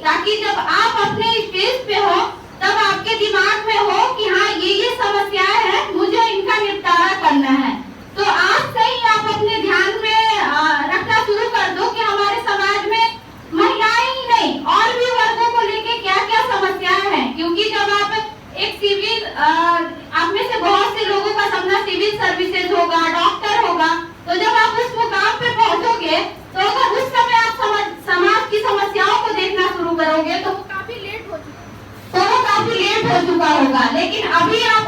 ताकि जब आप अपने स्टेज पे हो तब आपके दिमाग में हो कि हाँ ये समस्याएं हैं, मुझे इनका निपटारा करना है। तो आज से ही आप अपने ध्यान में रखना शुरू कर दो कि हमारे समाज में महिलाएं ही नहीं और भी वर्गों को लेके क्या क्या समस्याएं हैं। क्योंकि जब आप एक सिविल, आप में से बहुत से लोगों का सपना सिविल सर्विसेज होगा, डॉक्टर होगा, तो जब आप उस मुकाम पे पहुंचोगे तो अगर उस समय आप समाज की समस्याओं को देखना शुरू करोगे तो वो काफी लेट हो चुका होगा। लेकिन अभी आप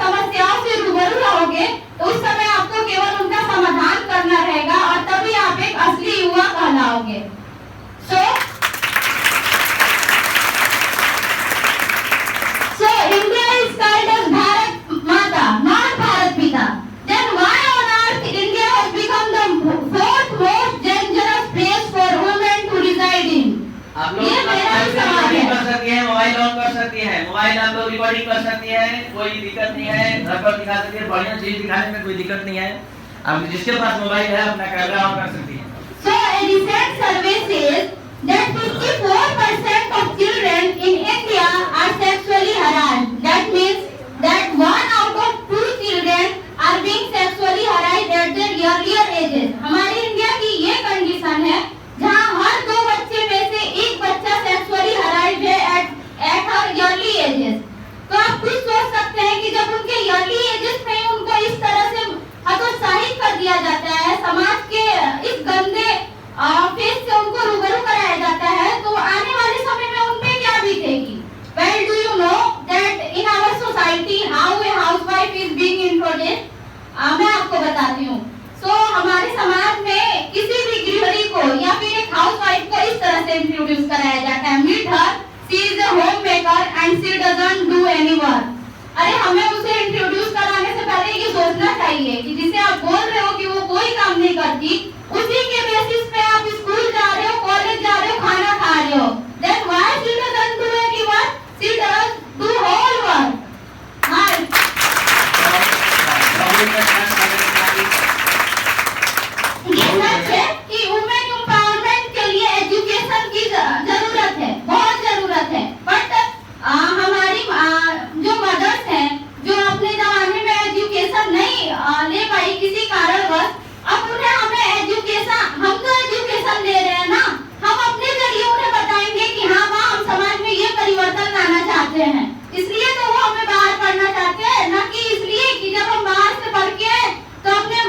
समस्याओं से रूबरू रहोगे तो उस समय आपको केवल उनका समाधान करना रहेगा और तभी आप एक असली युवा कहलाओगे। So India is called as Bharat Mata, not Bharat Pita. Then why on earth India has become the fourth most dangerous place for women to reside in? आप लोग रिकॉर्डिंग कर सकती है, मोबाइल ऑन कर सकती है, मोबाइल आप लोग रिकॉर्डिंग कर सकती है, कोई दिक्कत नहीं है, घर पर दिखा सकती है, बढ़िया चीज दिखाने में कोई दिक्कत नहीं है। आप जिसके पास मोबाइल है अपना कैमरा ऑन कर सकती है। So a recent survey says that 54% of children in India are sexually harassed. That means that 1 out of 2 children are being sexually harassed at their earlier ages. हमारी इंडिया की ये condition है जहाँ हर 2 बच्चे में से एक बच्चा सेक्सुअली हरास्ड है एट हर अर्ली एजेस। तो आप खुद सोच सकते हैं कि जब उनके अर्ली एजेस में उनको इस तरह से हतोत्साहित कर दिया जाता है, समाज के इस गंदे फेस से उनको रूबरू कराया जाता है, तो आने वाले समय में उन पे क्या बीतेगी? Well, do you know that in our society how a housewife is being introduced? मैं आपको बताती हूँ। हमारे समाज में किसी भी गृहिणी को या फिर एक हाउसवाइफ को इस तरह से इंट्रोड्यूस कराया जाता है, meet her, she is a home maker and she doesn't do any work. अरे हमें उसे इंट्रोड्यूस कराने से पहले ये सोचना चाहिए कि जिसे आप बोल रहे हो कि वो कोई काम नहीं करती, उसी के बेसिस पे आप स्कूल जा रहे हो, कॉलेज जा रहे हो, खाना खा रहे हो, then why she doesn't do any work? She does do whole work. कि वुमेन एम्पावरमेंट के लिए एजुकेशन की जरूरत है, बहुत जरूरत है। बट हमारी जो मदर्स हैं जो अपने जमाने में एजुकेशन नहीं ले पाई किसी कारणवश, अब उन्हें हम तो एजुकेशन ले रहे हैं ना, हम अपने जरिए उन्हें बताएंगे कि हाँ माँ हम समाज में ये परिवर्तन लाना चाहते हैं, इसलिए तो वो हमें बाहर पढ़ना चाहते हैं, ना कि इसलिए कि जब हम बाहर से पढ़ के तो अपने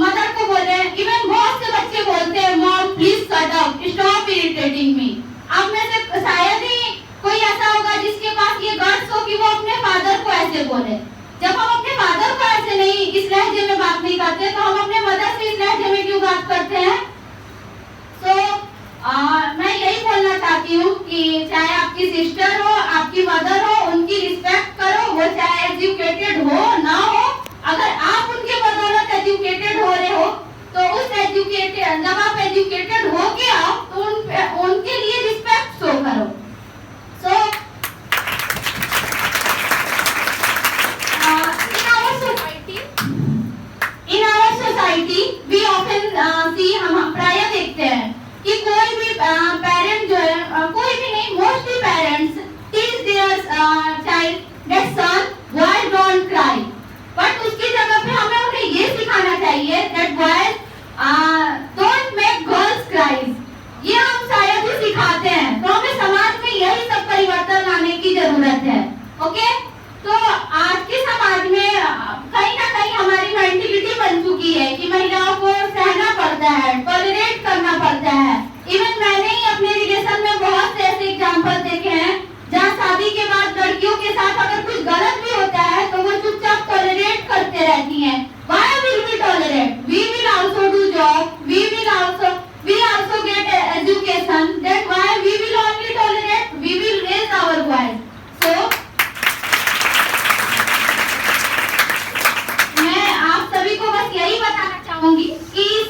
मदर को बोले। इवन बहुत से बच्चे बोलते हैं mom please shut up, stop irritating me. आप में से शायद ही कोई ऐसा होगा जिसके पास ये गट्स हो कि वो अपने फादर को ऐसे बोले। जब हम अपने फादर को ऐसे नहीं इस लहजे में बात नहीं करते तो हम अपने मदर से इस लहजे में क्यों बात करते हैं? मैं यही बोलना चाहती हूँ कि चाहे आपकी सिस्टर हो, आपकी मदर हो, उनकी रिस्पेक्ट करो, वो चाहे एजुकेटेड हो ना हो। अगर आप उनके बदौलत एजुकेटेड हो रहे हो तो उस एजुकेटेड, जब आप एजुकेटेड हो के आओ तो उनके लिए रिस्पेक्ट शो करो। In our society we often see, हम प्राय देखते हैं कि कोई भी पेरेंट जो है, कोई भी नहीं, mostly parents teach their child that son why don't cry, but उसकी जगह पे हमें उन्हें ये सिखाना चाहिए that boys don't make girls cry. ये हम शायद ही सिखाते हैं, तो हमें समाज में यही सब परिवर्तन लाने की जरूरत है। ओके, तो आज के समाज में कहीं ना कहीं हमारी मेंटालिटी बन चुकी है कि महिलाओं को सहना पड़ता है, टॉलरेट करना पड़ता है। इवन मैंने ही अपने रिलेशन में बहुत से ऐसे एग्जांपल देखे हैं जहाँ शादी के बाद लड़कियों के साथ अगर कुछ गलत भी होता है तो वो चुपचाप टॉलरेट करते रहती हैं। Why will we tolerate? We will also do job. We also get education. Then why we will only tolerate? We will raise our voice. So मैं आप सभी को बस यही बताना चाहूंगी कि इस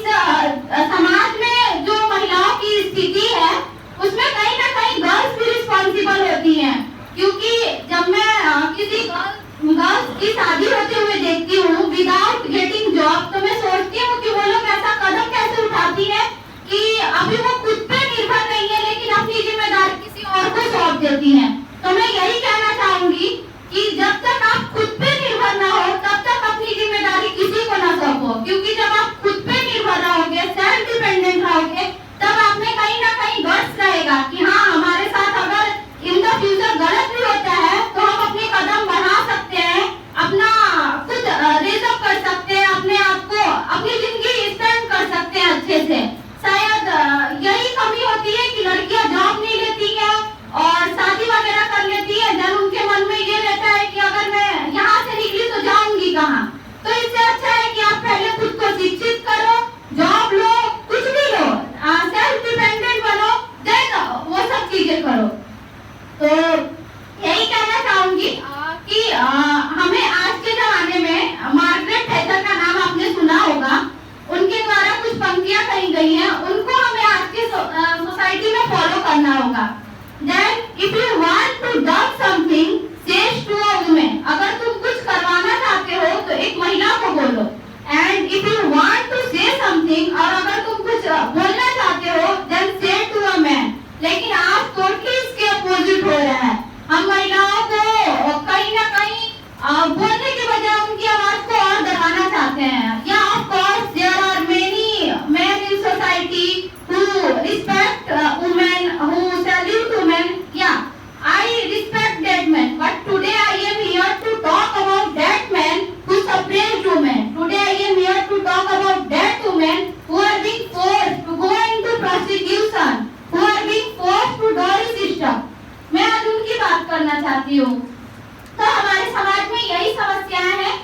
करना होगा। Then if you want to do something, say to a woman. अगर तुम कुछ करवाना चाहते हो तो एक महिला को बोलो। And if you want to say something, और अगर तुम कुछ बोलना चाहते हो, then say to a man. लेकिन आप टोटली इसके अपोजिट हो रहा है। हम महिलाओं को कहीं ना कहीं बोलने के बजाय उनकी आवाज को और दबाना चाहते हैं। या of course there are many men in society who respect women, who salute women. Yeah, I respect that man. But today I am here to talk about that man who suppressed women. Today I am here to talk about that women who are being forced to go into prostitution, who are being forced to dowry system. मैं आज उनकी बात करना चाहती हूँ। तो हमारे समाज में यही समस्याएं हैं।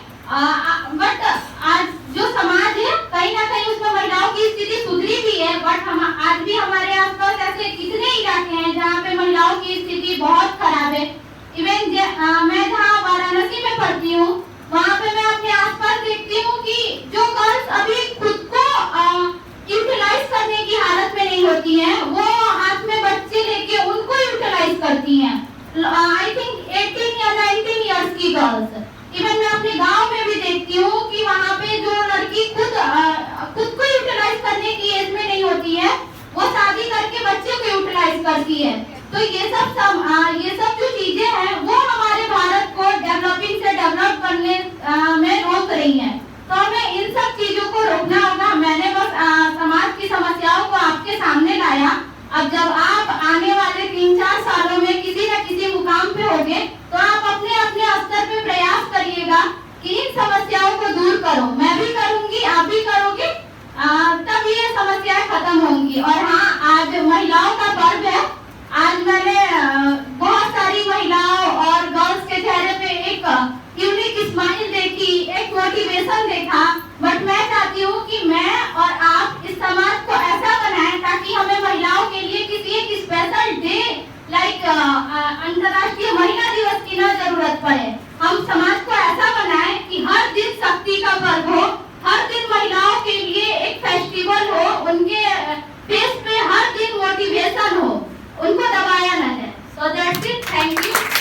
बट आज जो समाज है कहीं ना कहीं उसमें महिलाओं की स्थिति सुधरी भी है। बट हम आज भी हमारे आसपास ऐसे कितने इलाके हैं जहाँ पे महिलाओं की स्थिति बहुत खराब है। इवन मैं जहाँ वाराणसी में पढ़ती हूँ वहाँ पे मैं अपने आसपास देखती हूँ कि जो गर्ल्स अभी खुद को यूटिलाइज करने की हालत में नहीं होती हैं, वो हाथ में बच्चे लेके उनको यूटिलाइज करती हैं। I think 18 या 19 इयर्स की गर्ल्स। इवन मैं अपने गांव में भी देखती हूँ कि वहाँ पे जो लड़की खुद को यूटिलाइज करने की एज में नहीं होती है, वो शादी करके बच्चे को यूटिलाइज करती है। तो ये सब जो चीजें हैं वो हमारे भारत को डेवलपिंग से डेवलप करने में रोक रही हैं। तो हमें इन सब चीजों को रोकना होगा। मैंने बस समाज की समस्याओं को आपके सामने लाया। अब जब आप आने वाले 3-4 सालों में किसी न किसी मुकाम पे होंगे तो आप अपने अपने स्तर पे प्रयास करिएगा कि इन समस्याओं को दूर करो। मैं भी करूंगी, आप भी करोगे, तब ये समस्याएं खत्म होंगी। और हाँ, आज महिलाओं का पर्व है। आज मैंने बहुत सारी महिलाओं और गर्ल्स के चेहरे पे एक यूनिक स्माइल देखी, एक मोटिवेशन देखा। बट मैं चाहती हूँ कि मैं और आप इस समाज को ऐसा बनाएं ताकि हमें महिलाओं के लिए किसी एक स्पेशल डे लाइक अंतर्राष्ट्रीय महिला दिवस की न जरूरत पड़े। हम समाज को ऐसा बनाएं कि हर दिन शक्ति का पर्व हो, हर दिन महिलाओं के लिए एक फेस्टिवल हो, उनके फेस पे हर दिन मोटिवेशन हो, उनको दबाया न जाए। So that's it. Thank you.